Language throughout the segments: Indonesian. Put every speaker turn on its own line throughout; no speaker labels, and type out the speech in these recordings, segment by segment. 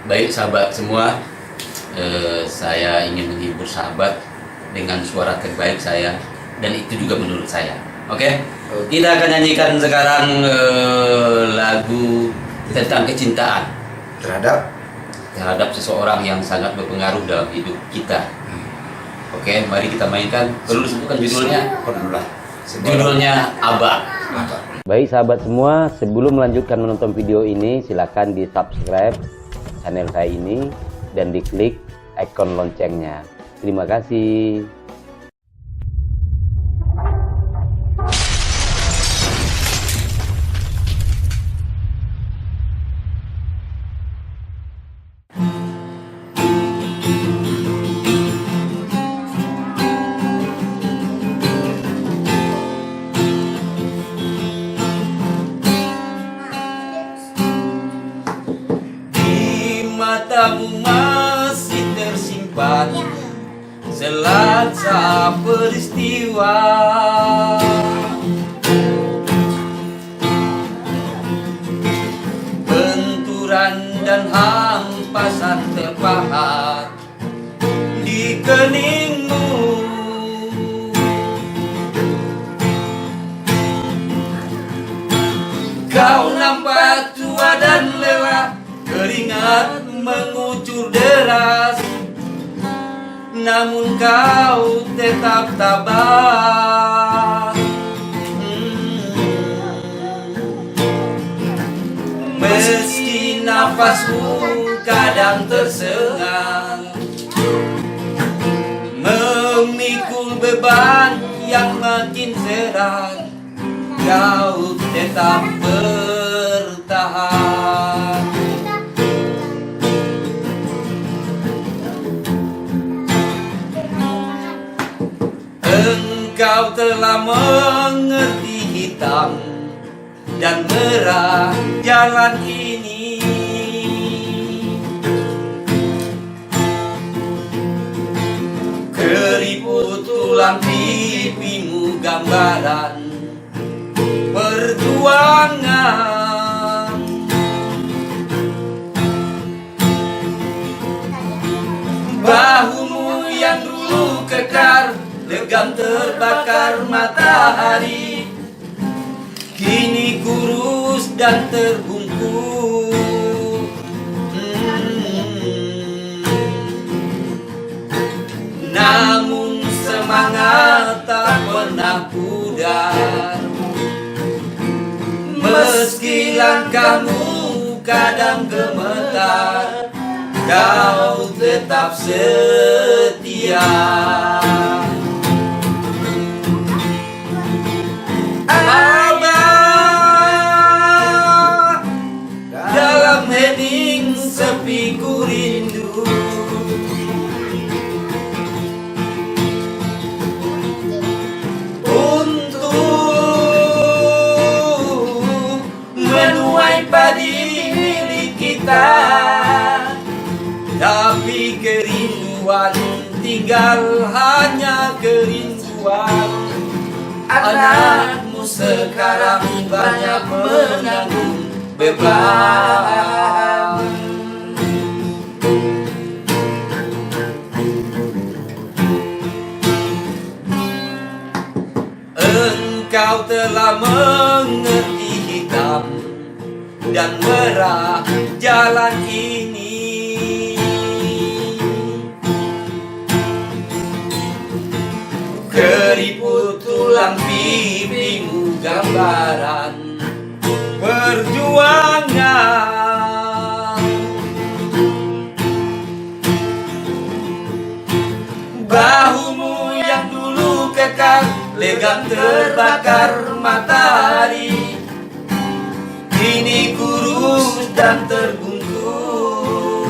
Baik sahabat semua, saya ingin menghibur sahabat dengan suara terbaik saya, dan itu juga menurut saya. Oke, kita akan nyanyikan sekarang lagu tentang kecintaan terhadap seseorang yang sangat berpengaruh dalam hidup kita. Oke, mari kita mainkan. Perlu disebutkan judulnya? Judulnya Abah.
Baik sahabat semua, sebelum melanjutkan menonton video ini, silakan di subscribe channel saya ini dan diklik ikon loncengnya. Terima kasih.
Matamu masih tersimpan selasa peristiwa, benturan dan hampasan terpahat di keningmu. Kau nampak tua dan lelah, keringat mengucur deras, namun kau tetap tabah. Meski nafasmu kadang tersengal, memikul beban yang makin berat, kau tetap bertahan. Engkau telah mengerti hitam dan merah jalan ini. Keriput tulang pipimu gambaran perjuangan. Bahumu yang dulu kekar, legam terbakar matahari, kini kurus dan terbungkuk. Namun semangat tak pernah pudar, meski langkahmu kadang gemetar, kau tetap setia. Abah, dalam hening sepi ku rindu, untuk menuai padi milik kita. Tapi kerinduan tinggal hanya kerinduan. Anakmu sekarang banyak menanggung beban. Engkau telah mengerti hitam dan merah jalan ini. Keriput tulang pipimu gambaran perjuangan. Bahumu yang dulu kekar, legam terbakar matahari, kini kurus dan terbungkuk.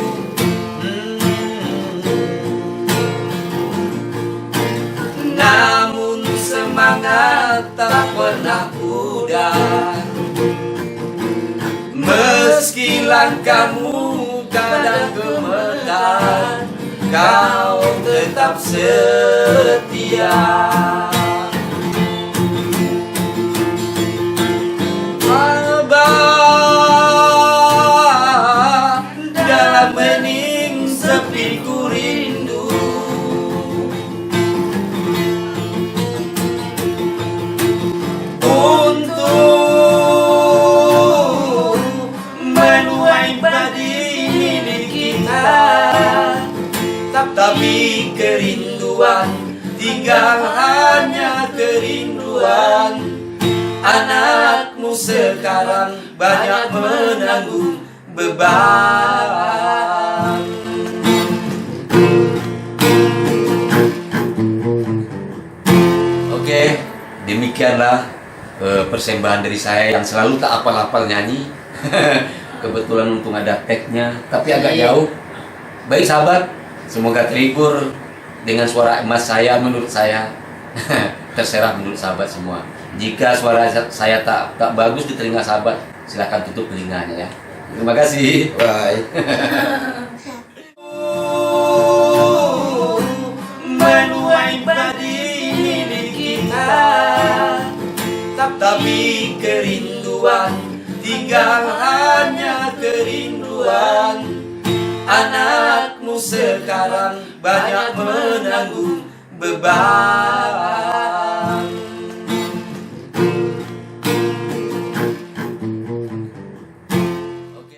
Namun semangat tak pernah pudar, meski langkahmu kadang gemetar, kau tetap setia. Abah, dalam hatiku rindu. Untuk menuai padi milik kita, tapi kerinduan tinggal hanya kerinduan. Anakmu sekarang banyak menanggung beban. Oke, demikianlah persembahan dari saya yang selalu tak apal-apal nyanyi. Kebetulan untung ada tag-nya, tapi agak jauh. Baik sahabat, semoga terhibur dengan suara emas saya. Menurut saya terserah menurut sahabat semua. Jika suara saya tak bagus di telinga sahabat, silahkan tutup telinganya ya. Terima kasih. Bye. Menuai padi milik kita, tapi kerinduan tinggal hanya kerinduan. Anakmu sekarang banyak menanggung beban.